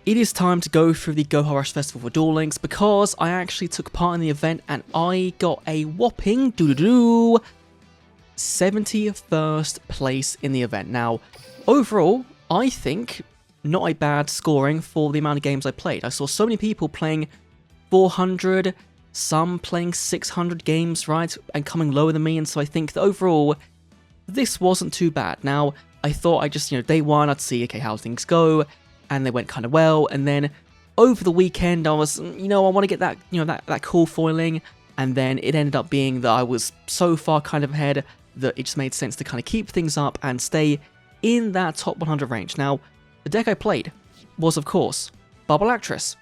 it is time to go through the GOHA Rush Festival for Duel Links because I actually took part in the event and I got a whopping 71st place in the event. Now, overall, I think not a bad scoring for the amount of games I played. I saw so many people playing 400, some playing 600 games, right, and coming lower than me, and so I think that overall, this wasn't too bad. Now, I thought I just, day one, I'd see, okay, how things go, and they went kind of well, and then over the weekend, I was, I want to get that, that cool foiling, and then it ended up being that I was so far kind of ahead that it just made sense to kind of keep things up and stay in that top 100 range. Now, the deck I played was, of course, Bubble Actress,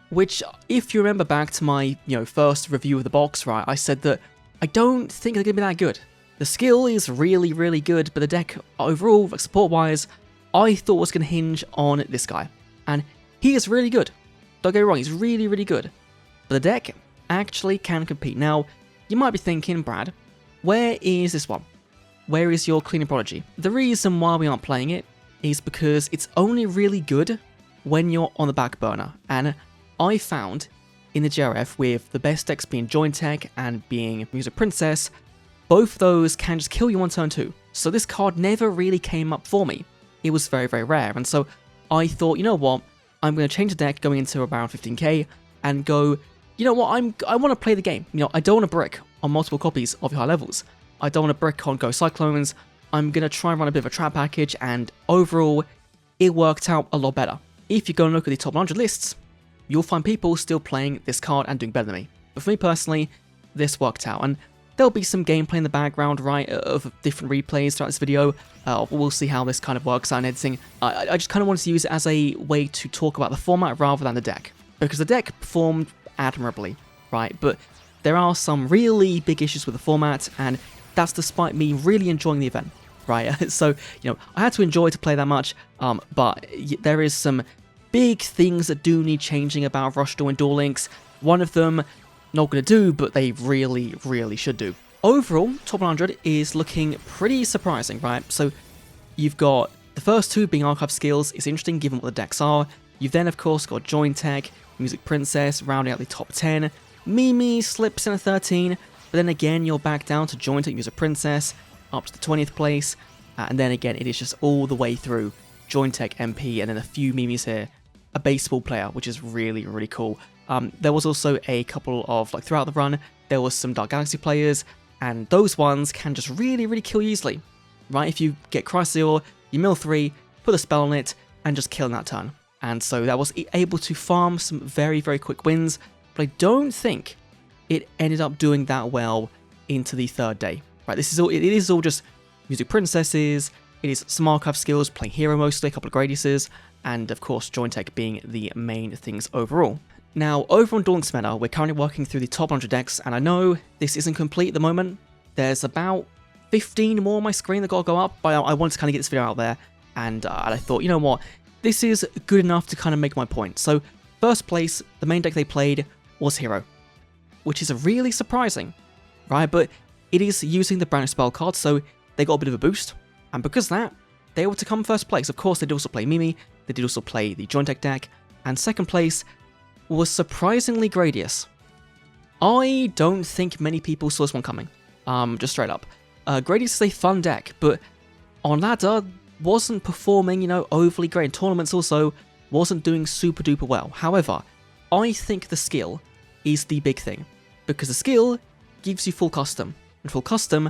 which, if you remember back to my, first review of the box, right, I said that I don't think they're going to be that good. The skill is really, really good, but the deck overall, like support-wise, I thought was going to hinge on this guy. And he is really good. Don't get me wrong, he's really, really good. But the deck actually can compete. Now, you might be thinking, Brad, where is this one? Where is your Cleaning Prodigy? The reason why we aren't playing it is because it's only really good when you're on the back burner. And I found in the GRF, with the best decks being Joint Tech and being Music Princess, both of those can just kill you on turn 2. So this card never really came up for me. It was very, very rare. And so I thought, you know what, I'm going to change the deck going into around 15k and go, you know what, I want to play the game. I don't want to brick on multiple copies of your high levels. I don't want to brick on Go Cyclones. I'm going to try and run a bit of a trap package, and overall, it worked out a lot better. If you go and look at the top 100 lists, you'll find people still playing this card and doing better than me. But for me personally, this worked out, and there'll be some gameplay in the background, right, of different replays throughout this video. We'll see how this kind of works out in editing. I just kind of wanted to use it as a way to talk about the format rather than the deck, because the deck performed admirably, right, but there are some really big issues with the format, and that's despite me really enjoying the event, right? So, I had to enjoy to play that much, but there is some big things that do need changing about Rush Duel and Duel Links. One of them, not going to do, but they really, really should do. Overall, top 100 is looking pretty surprising, right? So you've got the first two being archive skills. It's interesting given what the decks are. You've then, of course, got Joint Tech, Music Princess, rounding out the top 10. Mimi slips in a 13, but then again, you're back down to Joint Tech, Music Princess, up to the 20th place. And then again, it is just all the way through Joint Tech, MP, and then a few Mimis here. A baseball player, which is really, really cool. There was also a couple of, throughout the run, there was some Dark Galaxy players, and those ones can just really, really kill you easily, right? If you get Chrysaor, you mill 3, put a spell on it, and just kill in that turn. And so that was able to farm some very, very quick wins, but I don't think it ended up doing that well into the third day, right? It is all just Music Princesses, it is some archive skills, playing hero mostly, a couple of Gradiuses, and of course Joint Tech being the main things overall. Now, over on Duel Links Meta, we're currently working through the top 100 decks, and I know this isn't complete at the moment. There's about 15 more on my screen that got to go up, but I wanted to kind of get this video out there, and I thought, you know what, this is good enough to kind of make my point. So, first place, the main deck they played was Hero, which is really surprising, right? But it is using the brand new spell card, so they got a bit of a boost, and because of that, they were to come first place. Of course, they did also play Mimi, they did also play the Joint Tech deck, and second place was surprisingly Gradius. I don't think many people saw this one coming, just straight up. Gradius is a fun deck, but on ladder, wasn't performing, overly great. In tournaments also, wasn't doing super duper well. However, I think the skill is the big thing, because the skill gives you full custom, and full custom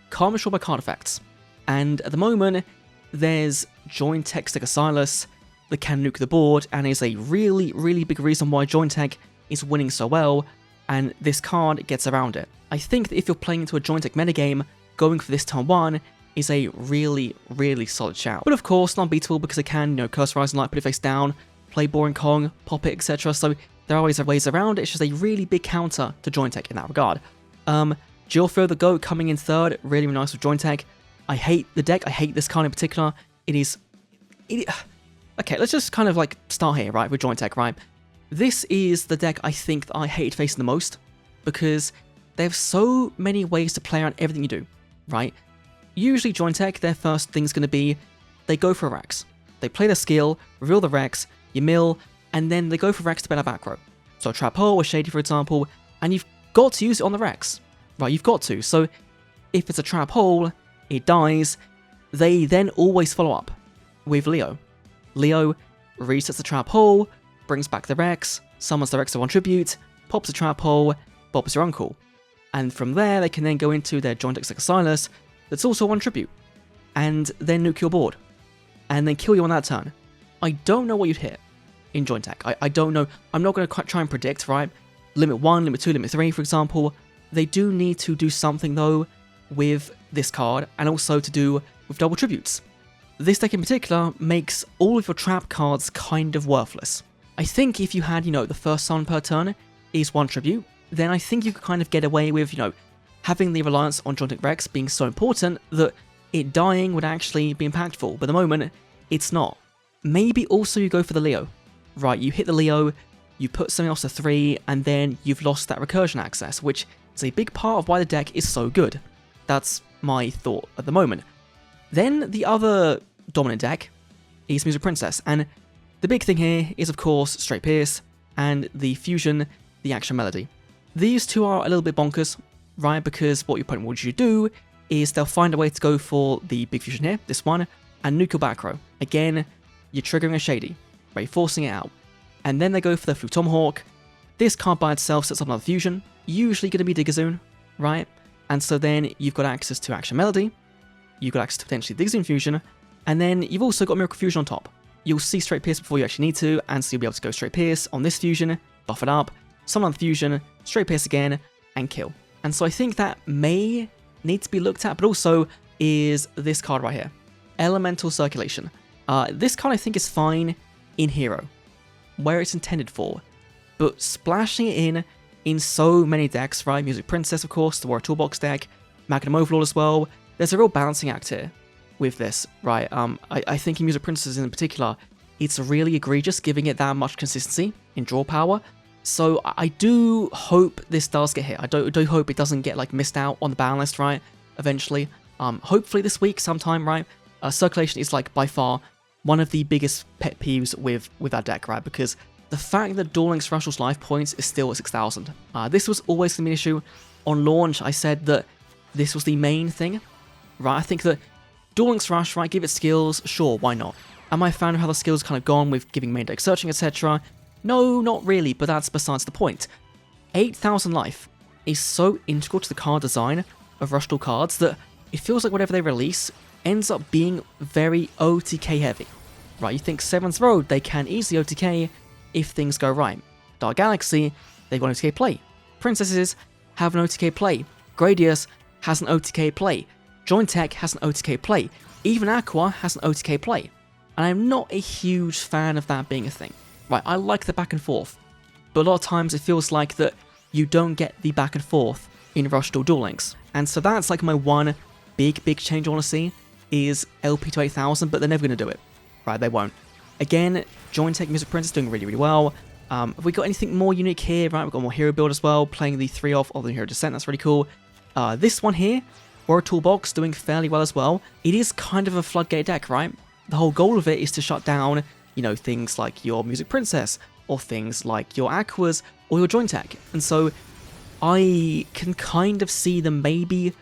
can't be controlled by card effects. And at the moment, there's Joint Tech Sticker Silas that can nuke the board, and is a really, really big reason why Joint Tech is winning so well, and this card gets around it. I think that if you're playing into a Joint Tech metagame, going for this turn 1 is a really, really solid shout. But of course, not unbeatable because they can, Curse Rising Light, put it face down, play Boring Kong, pop it, etc. So there are always ways around it. It's just a really big counter to Joint Tech in that regard. Geoffrey the Goat coming in third, really, really nice with Joint Tech. I hate the deck, I hate this card in particular. Okay, let's just kind of start here, right, with Joint Tech, right? This is the deck I think that I hate facing the most, because they have so many ways to play around everything you do, right? Usually Joint Tech, their first thing's going to be, they go for a Rex. They play their skill, reveal the Rex, you mill, and then they go for Rex to better back row. So a Trap Hole, a Shady for example, and you've got to use it on the Rex. Right, you've got to. So if it's a Trap Hole, it dies, they then always follow up with Leo. Leo resets the Trap Hole, brings back the Rex, summons the Rex to 1 tribute, pops a Trap Hole, bobs your uncle. And from there, they can then go into their Joint Deck Silas that's also 1 tribute, and then nuke your board, and then kill you on that turn. I don't know what you'd hit in Joint Deck. I don't know. I'm not going to try and predict, right? Limit 1, Limit 2, Limit 3, for example. They do need to do something, though, with this card, and also to do with double tributes. This deck in particular makes all of your trap cards kind of worthless. I think if you had, the first summon per turn is 1 tribute, then I think you could kind of get away with, having the reliance on Joint Deck Rex being so important that it dying would actually be impactful, but at the moment, it's not. Maybe also you go for the Leo. Right, you hit the Leo, you put something else to 3, and then you've lost that recursion access, which is a big part of why the deck is so good. That's my thought at the moment. Then the other dominant deck is Music Princess, and the big thing here is of course Straight Pierce, and the fusion, the Action Melody. These two are a little bit bonkers, right, because what your opponent wants you to do is they'll find a way to go for the big fusion here, this one, and nuke your back row. Again, you're triggering a Shady, right, forcing it out. And then they go for the Flute Tomahawk. This card by itself sets up another fusion, usually going to be Diggazoon, right? And so then you've got access to Action Melody, you've got access to potentially Diggazoon fusion, and then you've also got Miracle Fusion on top. You'll see Straight Pierce before you actually need to, and so you'll be able to go Straight Pierce on this fusion, buff it up, summon on the fusion, Straight Pierce again, and kill. And so I think that may need to be looked at, but also is this card right here, Elemental Circulation. This card I think is fine in Hero, where it's intended for, but splashing it in so many decks, right? Music Princess, of course, the Warrior Toolbox deck, Magnum Overlord as well. There's a real balancing act here with this, right? I think in Music Princess in particular, it's really egregious giving it that much consistency in draw power. So I do hope this does get hit. I do hope it doesn't get missed out on the ban list, right? Eventually. Hopefully this week sometime, right? Circulation is by far one of the biggest pet peeves with that deck, right? Because the fact that Duel Links Rush's life points is still at 6,000. This was always going to be an issue. On launch, I said that this was the main thing, right? I think that Duel Links Rush, right, give it skills, sure, why not? Am I a fan of how the skills kind of gone with giving main deck searching, etc.? No, not really, but that's besides the point. 8,000 life is so integral to the card design of Rush Duel cards that it feels like whatever they release ends up being very OTK heavy. Right, you think 7th Road, they can easily OTK if things go right. Dark Galaxy, they've got an OTK play. Princesses have an OTK play. Gradius has an OTK play. Joint Tech has an OTK play. Even Aqua has an OTK play. And I'm not a huge fan of that being a thing. Right, I like the back and forth, but a lot of times it feels like that you don't get the back and forth in Rush Duel Links. And so that's my one big change I want to see is LP to 8,000, but they're never going to do it. Right, they won't. Again, Joint Tech Music Princess doing really well. Have we got anything more unique here? Right, we've got more hero build as well, playing the 3 off of the Hero Descent, that's really cool. This one here, Warrior Toolbox, doing fairly well as well. It is kind of a floodgate deck, right? The whole goal of it is to shut down, things like your Music Princess, or things like your Aquas, or your Joint Tech. And so, I can kind of see them maybe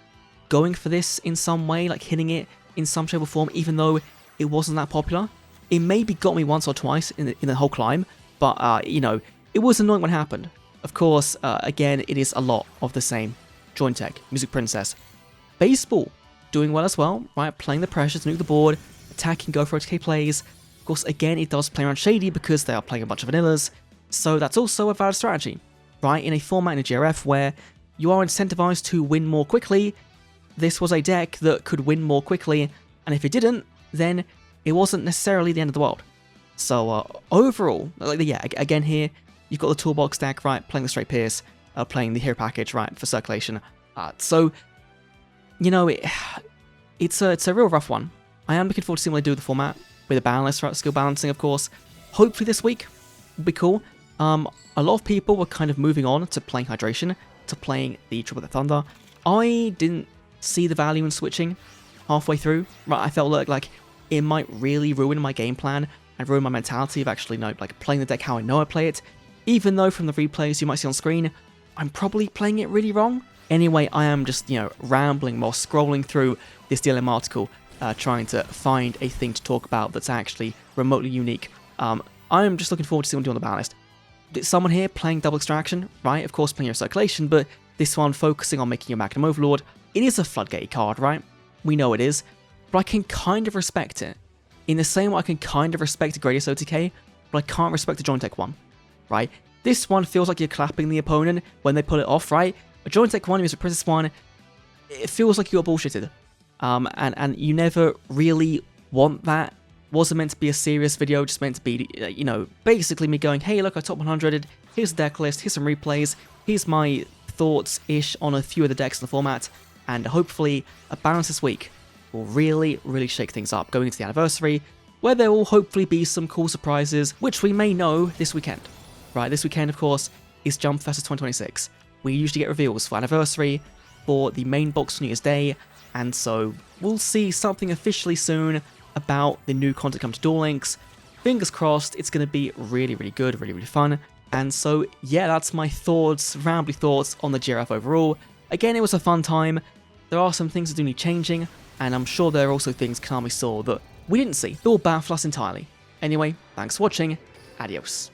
going for this in some way, hitting it in some shape or form, even though it wasn't that popular. It maybe got me once or twice in the whole climb, but, it was annoying when it happened. Of course, again, it is a lot of the same. Joint Tech, Music Princess. Baseball, doing well as well, right? Playing the pressure to nuke the board, attacking, go for OTK plays. Of course, again, it does play around Shady because they are playing a bunch of vanillas, so that's also a valid strategy, right? In a format in a GRF where you are incentivized to win more quickly, this was a deck that could win more quickly, and if it didn't, then it wasn't necessarily the end of the world. So overall, again here, you've got the Toolbox deck, right, playing the Straight Pierce, playing the Hero Package, right, for circulation. So, it's a real rough one. I am looking forward to seeing what they do with the format, with a ban list, right, skill balancing, of course. Hopefully this week will be cool. A lot of people were kind of moving on to playing Hydration, to playing the Triple the Thunder. I didn't see the value in switching halfway through, right? I felt like it might really ruin my game plan and ruin my mentality of actually, like playing the deck how I know I play it, even though from the replays you might see on screen, I'm probably playing it really wrong. Anyway, I am just, rambling while scrolling through this DLM article, trying to find a thing to talk about that's actually remotely unique. I am just looking forward to seeing what we do on the ban list. Someone here playing double extraction, right? Of course, playing your circulation, but this one focusing on making your Magnum Overlord. It is a floodgate card, right? We know it is, but I can kind of respect it. In the same way I can kind of respect a Gradius OTK, but I can't respect a Joint Tech 1, right? This one feels like you're clapping the opponent when they pull it off, right? A Joint Tech 1 is a Princess 1, it feels like you got bullshitted. And you never really want that. Wasn't meant to be a serious video, just meant to be, basically me going, hey, look, I top 100, here's the deck list, here's some replays, here's my thoughts-ish on a few of the decks in the format, and hopefully a balance this week will really, really shake things up going into the anniversary, where there will hopefully be some cool surprises, which we may know this weekend. Right, this weekend, of course, is Jump Fest 2026. We usually get reveals for anniversary, for the main box for New Year's Day, and so we'll see something officially soon about the new content coming to Duel Links. Fingers crossed, it's going to be really, really good, really, really fun. And so, yeah, that's my thoughts, rambly thoughts on the GRF overall. Again, it was a fun time. There are some things that do need changing, and I'm sure there are also things Konami saw that we didn't see. That will baffle us entirely. Anyway, thanks for watching. Adios.